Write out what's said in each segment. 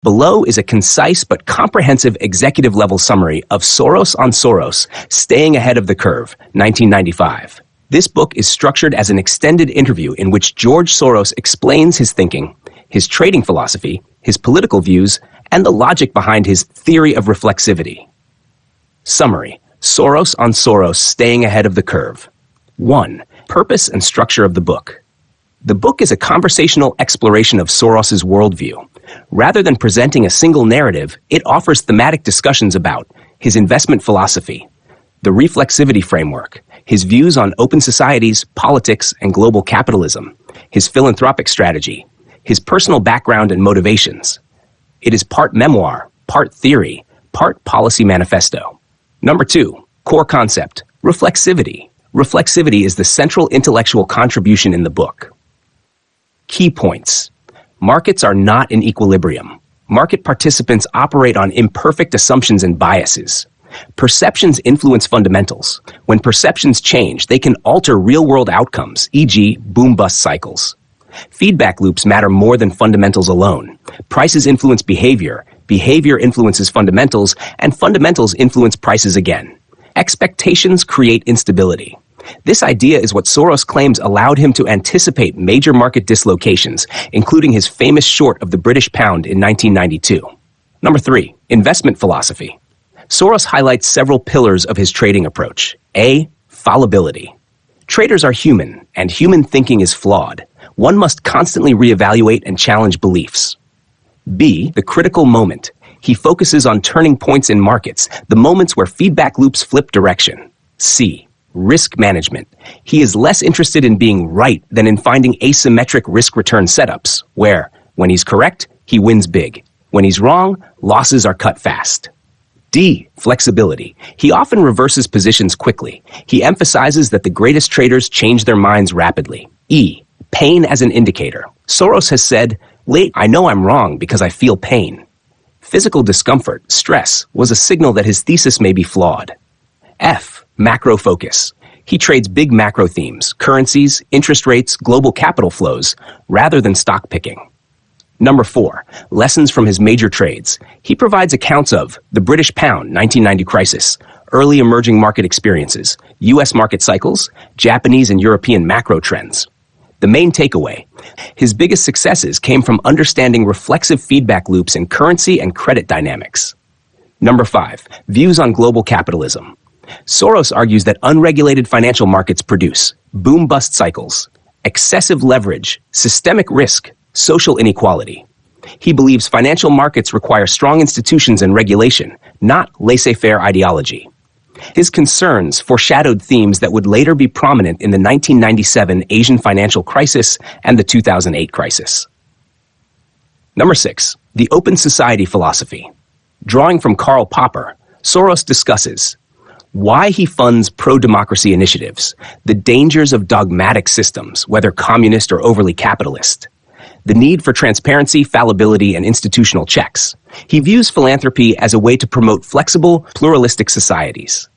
Below is a concise but comprehensive executive-level summary of Soros on Soros, Staying Ahead of the Curve, 1995. This book is structured as an extended interview in which George Soros explains his thinking, his trading philosophy, his political views, and the logic behind his theory of reflexivity. Summary: Soros on Soros, Staying Ahead of the Curve. 1. Purpose and structure of the book. The book is a conversational exploration of Soros's worldview. Rather than presenting a single narrative, it offers thematic discussions about his investment philosophy, the reflexivity framework, his views on open societies, politics, and global capitalism, his philanthropic strategy, his personal background and motivations. It is part memoir, part theory, part policy manifesto. Number 2, core concept, reflexivity. Reflexivity is the central intellectual contribution in the book. Key points. Markets are not in equilibrium. Market participants operate on imperfect assumptions and biases. Perceptions influence fundamentals. When perceptions change, they can alter real-world outcomes, e.g., boom-bust cycles. Feedback loops matter more than fundamentals alone. Prices influence behavior, behavior influences fundamentals, and fundamentals influence prices again. Expectations create instability. This idea is what Soros claims allowed him to anticipate major market dislocations, including his famous short of the British pound in 1992. Number 3, investment philosophy. Soros highlights several pillars of his trading approach. A. Fallibility. Traders are human, and human thinking is flawed. One must constantly reevaluate and challenge beliefs. B. The critical moment. He focuses on turning points in markets, the moments where feedback loops flip direction. C. Risk management. He is less interested in being right than in finding asymmetric risk-return setups, where, when he's correct, he wins big. When he's wrong, losses are cut fast. D. Flexibility. He often reverses positions quickly. He emphasizes that the greatest traders change their minds rapidly. E. Pain as an indicator. Soros has said, "Wait, I know I'm wrong because I feel pain." Physical discomfort, stress, was a signal that his thesis may be flawed. F. Macro focus. He trades big macro themes, currencies, interest rates, global capital flows, rather than stock picking. Number 4, lessons from his major trades. He provides accounts of the British pound, 1990 crisis, early emerging market experiences, U.S. market cycles, Japanese and European macro trends. The main takeaway: his biggest successes came from understanding reflexive feedback loops in currency and credit dynamics. Number 5, views on global capitalism. Soros argues that unregulated financial markets produce boom-bust cycles, excessive leverage, systemic risk, social inequality. He believes financial markets require strong institutions and regulation, not laissez-faire ideology. His concerns foreshadowed themes that would later be prominent in the 1997 Asian financial crisis and the 2008 crisis. Number 6, the open society philosophy. Drawing from Karl Popper, Soros discusses why he funds pro-democracy initiatives, the dangers of dogmatic systems, whether communist or overly capitalist, the need for transparency, fallibility, and institutional checks. He views philanthropy as a way to promote flexible, pluralistic societies.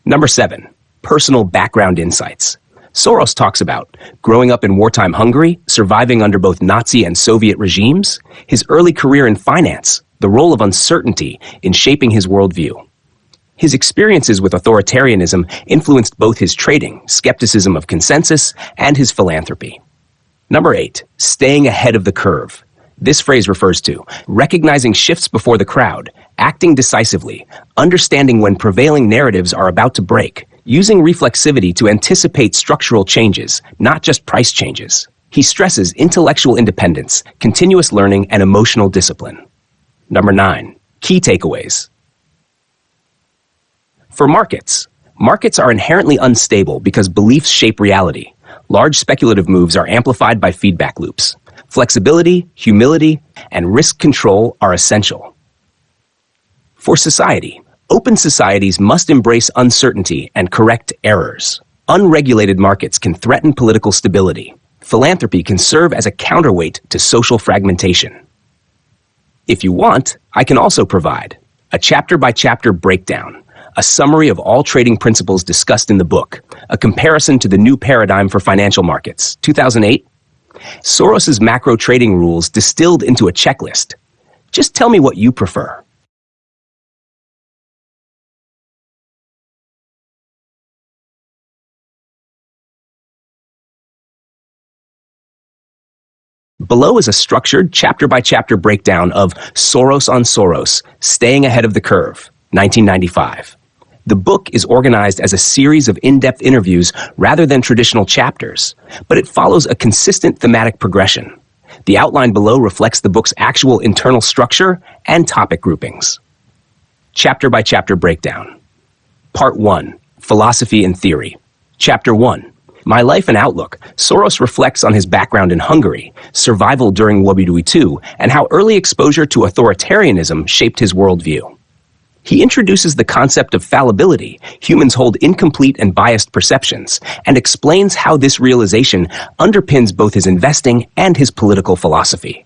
Number 7, personal background insights. Soros talks about growing up in wartime Hungary, surviving under both Nazi and Soviet regimes, his early career in finance, the role of uncertainty in shaping his worldview. His experiences with authoritarianism influenced both his trading, skepticism of consensus, and his philanthropy. Number 8, staying ahead of the curve. This phrase refers to recognizing shifts before the crowd, acting decisively, understanding when prevailing narratives are about to break, using reflexivity to anticipate structural changes, not just price changes. He stresses intellectual independence, continuous learning, and emotional discipline. Number 9, key takeaways. For markets are inherently unstable because beliefs shape reality. Large speculative moves are amplified by feedback loops. Flexibility, humility, and risk control are essential. For society, open societies must embrace uncertainty and correct errors. Unregulated markets can threaten political stability. Philanthropy can serve as a counterweight to social fragmentation. If you want, I can also provide a chapter-by-chapter breakdown, a summary of all trading principles discussed in the book, a comparison to the new paradigm for financial markets, 2008, Soros's macro trading rules distilled into a checklist, Just tell me what you prefer. Below is a structured, chapter-by-chapter breakdown of Soros on Soros, Staying Ahead of the Curve, 1995. The book is organized as a series of in-depth interviews rather than traditional chapters, but it follows a consistent thematic progression. The outline below reflects the book's actual internal structure and topic groupings. Chapter-by-chapter breakdown. Part 1, Philosophy and Theory. Chapter 1, My Life and Outlook. Soros reflects on his background in Hungary, survival during World War II, and how early exposure to authoritarianism shaped his worldview. He introduces the concept of fallibility, humans hold incomplete and biased perceptions, and explains how this realization underpins both his investing and his political philosophy.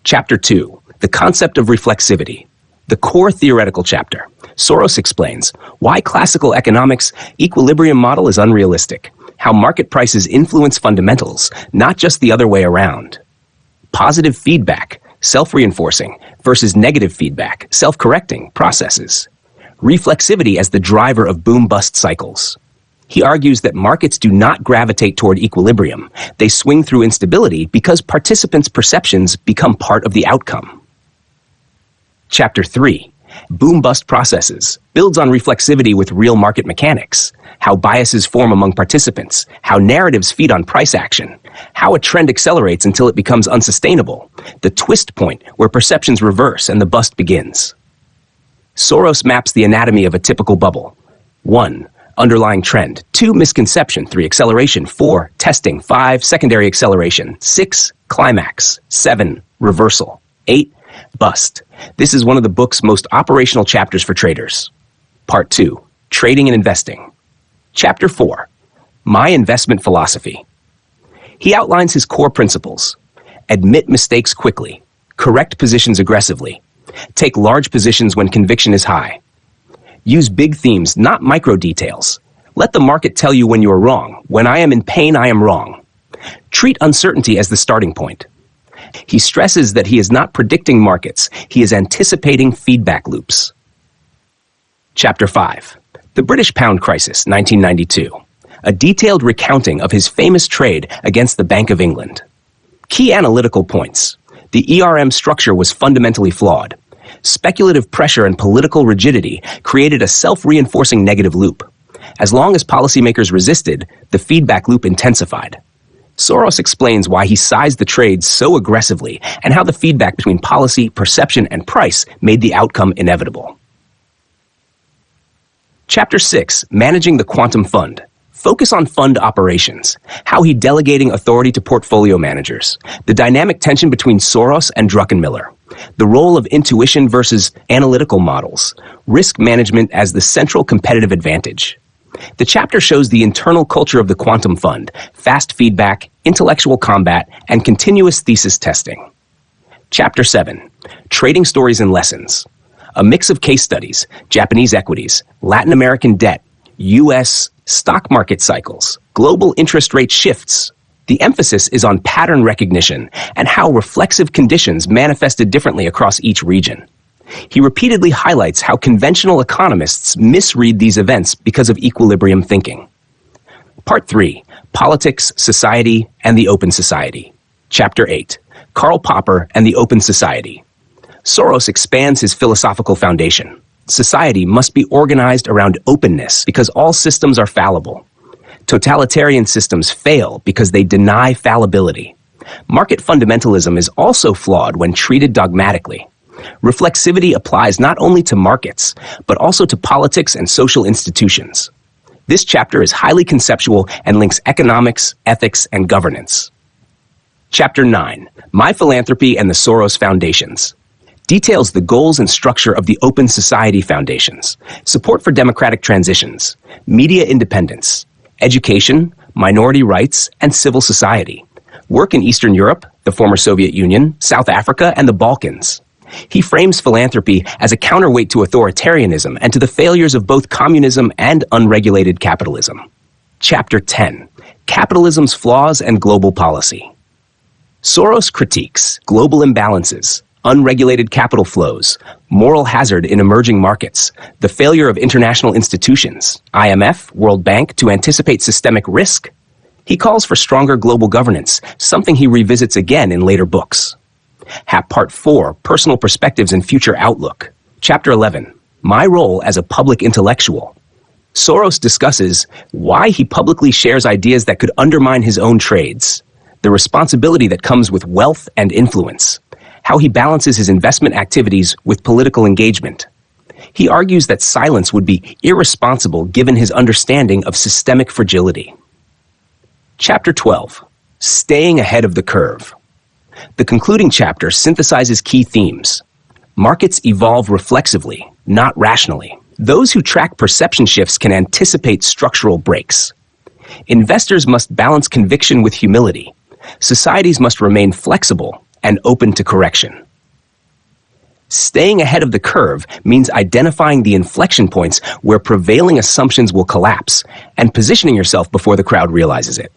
Chapter 2, The Concept of Reflexivity. The core theoretical chapter. Soros explains why classical economics' equilibrium model is unrealistic, how market prices influence fundamentals, not just the other way around. Positive feedback, self-reinforcing, versus negative feedback, self-correcting processes. Reflexivity as the driver of boom-bust cycles. He argues that markets do not gravitate toward equilibrium. They swing through instability because participants' perceptions become part of the outcome. Chapter 3, Boom-Bust Processes, builds on reflexivity with real market mechanics, how biases form among participants, how narratives feed on price action, how a trend accelerates until it becomes unsustainable, the twist point where perceptions reverse and the bust begins. Soros maps the anatomy of a typical bubble. 1. Underlying trend. 2. Misconception. 3. Acceleration. 4. Testing. 5. Secondary acceleration. 6. Climax. 7. Reversal. 8. Bust. This is one of the book's most operational chapters for traders. Part 2. Trading and Investing. Chapter 4. My Investment Philosophy. He outlines his core principles. Admit mistakes quickly. Correct positions aggressively. Take large positions when conviction is high. Use big themes, not micro details. Let the market tell you when you are wrong. When I am in pain, I am wrong. Treat uncertainty as the starting point. He stresses that he is not predicting markets. He is anticipating feedback loops. Chapter 5. The British Pound Crisis, 1992. A detailed recounting of his famous trade against the Bank of England. Key analytical points. The ERM structure was fundamentally flawed. Speculative pressure and political rigidity created a self-reinforcing negative loop. As long as policymakers resisted, the feedback loop intensified. Soros explains why he sized the trades so aggressively and how the feedback between policy, perception, and price made the outcome inevitable. Chapter 6, Managing the Quantum Fund. Focus on fund operations, how he delegating authority to portfolio managers, the dynamic tension between Soros and Druckenmiller, the role of intuition versus analytical models, risk management as the central competitive advantage. The chapter shows the internal culture of the quantum fund, fast feedback, intellectual combat, and continuous thesis testing. Chapter 7, Trading Stories and Lessons. A mix of case studies, Japanese equities, Latin American debt, U.S. stock market cycles, global interest rate shifts. The emphasis is on pattern recognition and how reflexive conditions manifested differently across each region. He repeatedly highlights how conventional economists misread these events because of equilibrium thinking. Part 3, Politics, Society, and the Open Society. Chapter 8, Karl Popper and the Open Society. Soros expands his philosophical foundation. Society must be organized around openness because all systems are fallible. Totalitarian systems fail because they deny fallibility. Market fundamentalism is also flawed when treated dogmatically. Reflexivity applies not only to markets, but also to politics and social institutions. This chapter is highly conceptual and links economics, ethics, and governance. Chapter 9, My Philanthropy and the Soros Foundations. Details the goals and structure of the Open Society Foundations, support for democratic transitions, media independence, education, minority rights, and civil society, work in Eastern Europe, the former Soviet Union, South Africa, and the Balkans. He frames philanthropy as a counterweight to authoritarianism and to the failures of both communism and unregulated capitalism. Chapter 10, Capitalism's Flaws and Global Policy. Soros critiques global imbalances, unregulated capital flows, moral hazard in emerging markets, the failure of international institutions, IMF, World Bank, to anticipate systemic risk. He calls for stronger global governance, something he revisits again in later books. Part 4, Personal Perspectives and Future Outlook. Chapter 11, My Role as a Public Intellectual. Soros discusses why he publicly shares ideas that could undermine his own trades, the responsibility that comes with wealth and influence, how he balances his investment activities with political engagement. He argues that silence would be irresponsible given his understanding of systemic fragility. Chapter 12, Staying Ahead of the Curve. The concluding chapter synthesizes key themes. Markets evolve reflexively, not rationally. Those who track perception shifts can anticipate structural breaks. Investors must balance conviction with humility. Societies must remain flexible and open to correction. Staying ahead of the curve means identifying the inflection points where prevailing assumptions will collapse and positioning yourself before the crowd realizes it.